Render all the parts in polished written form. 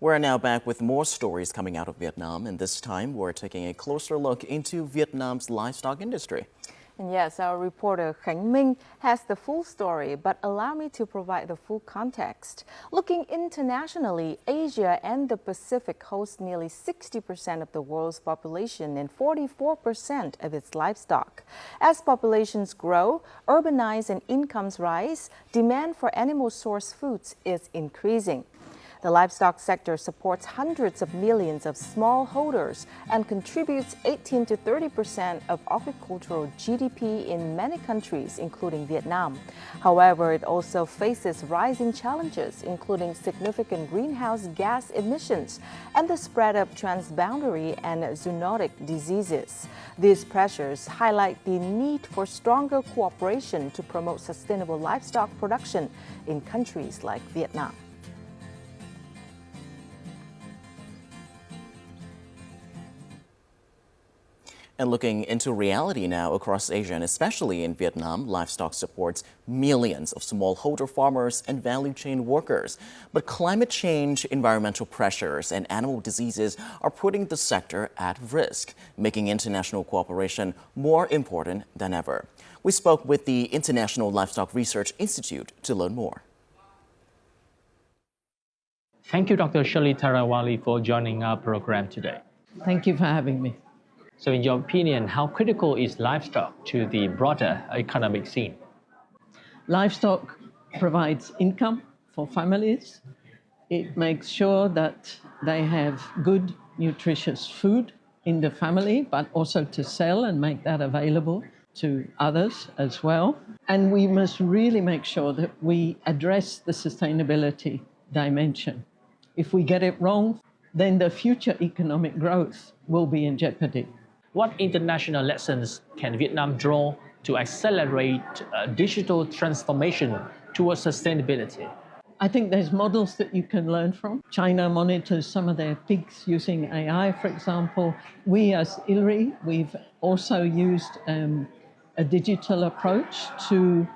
We're now back with more stories coming out of Vietnam, and this time we're taking a closer look into Vietnam's livestock industry. And yes, our reporter Khánh Minh has the full story, but allow me to provide the full context. Looking internationally, Asia and the Pacific host nearly 60% of the world's population and 44% of its livestock. As populations grow, urbanize and incomes rise, demand for animal source foods is increasing. The livestock sector supports hundreds of millions of smallholders and contributes 18 to 30% of agricultural GDP in many countries, including Vietnam. However, it also faces rising challenges, including significant greenhouse gas emissions and the spread of transboundary and zoonotic diseases. These pressures highlight the need for stronger cooperation to promote sustainable livestock production in countries like Vietnam. And looking into reality now across Asia, and especially in Vietnam, livestock supports millions of smallholder farmers and value chain workers. But climate change, environmental pressures, and animal diseases are putting the sector at risk, making international cooperation more important than ever. We spoke with the International Livestock Research Institute to learn more. Thank you, Dr. Shirley Thanawat, for joining our program today. Thank you for having me. So in your opinion, how critical is livestock to the broader economic scene? Livestock provides income for families. It makes sure that they have good, nutritious food in the family, but also to sell and make that available to others as well. And we must really make sure that we address the sustainability dimension. If we get it wrong, then the future economic growth will be in jeopardy. What international lessons can Vietnam draw to accelerate digital transformation towards sustainability? I think there's models that you can learn from. China monitors some of their pigs using AI, for example. We as ILRI, we've also used a digital approach to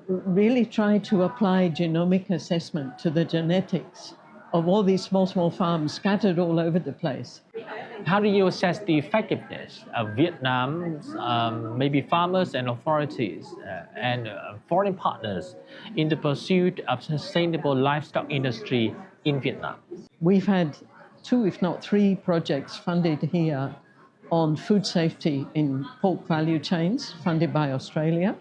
really try to apply genomic assessment to the genetics of all these small farms scattered all over the place. How do you assess the effectiveness of Vietnam's maybe farmers and authorities and foreign partners in the pursuit of sustainable livestock industry in Vietnam? We've had 2, if not 3 projects funded here on food safety in pork value chains, funded by Australia.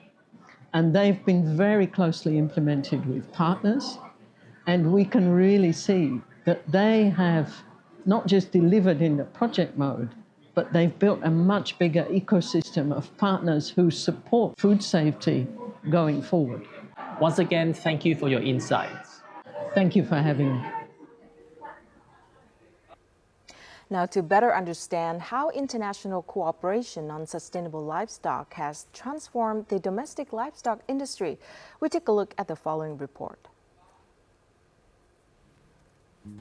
And they've been very closely implemented with partners. And we can really see that they have not just delivered in the project mode, but they've built a much bigger ecosystem of partners who support food safety going forward. Once again, thank you for your insights. Thank you for having me. Now, to better understand how international cooperation on sustainable livestock has transformed the domestic livestock industry, we take a look at the following report.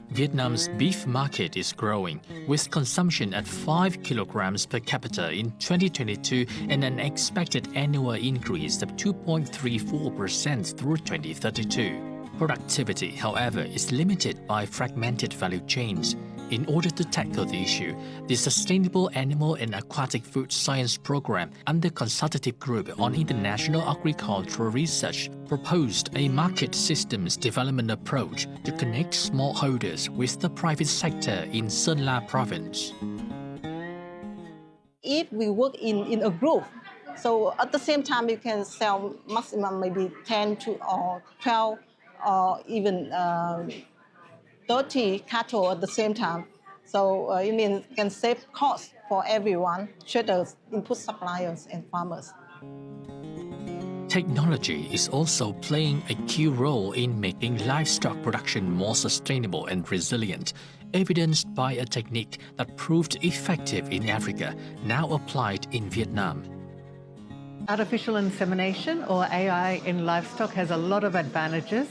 Vietnam's beef market is growing, with consumption at 5 kilograms per capita in 2022 and an expected annual increase of 2.34% through 2032. Productivity, however, is limited by fragmented value chains. In order to tackle the issue, the Sustainable Animal and Aquatic Food Science Program under Consultative Group on International Agricultural Research proposed a market systems development approach to connect smallholders with the private sector in Sơn La province. If we work in a group, so at the same time you can sell maximum maybe 10 to or 12 or even 30 cattle at the same time. So it means can save costs for everyone, traders, input suppliers, and farmers. Technology is also playing a key role in making livestock production more sustainable and resilient, evidenced by a technique that proved effective in Africa, now applied in Vietnam. Artificial insemination, or AI, in livestock has a lot of advantages.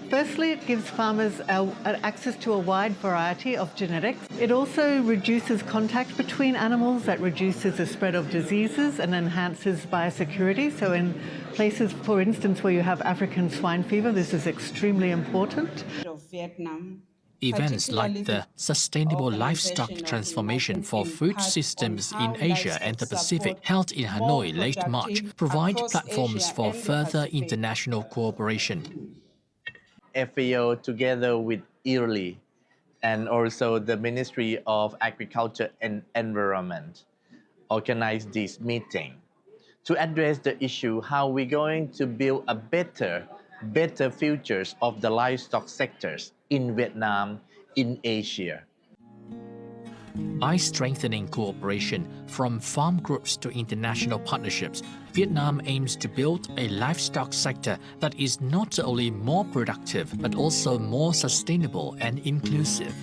Firstly, it gives farmers access to a wide variety of genetics. It also reduces contact between animals, that reduces the spread of diseases and enhances biosecurity. So in places, for instance, where you have African swine fever, this is extremely important. Of Vietnam Events like the Sustainable Livestock Transformation for Food Systems in Asia and the Pacific, held in Hanoi late March, provide platforms for further international cooperation. FAO together with ILRI and also the Ministry of Agriculture and Environment organized this meeting to address the issue how we're going to build a better futures of the livestock sectors in Vietnam, in Asia. By strengthening cooperation from farm groups to international partnerships, Vietnam aims to build a livestock sector that is not only more productive but also more sustainable and inclusive.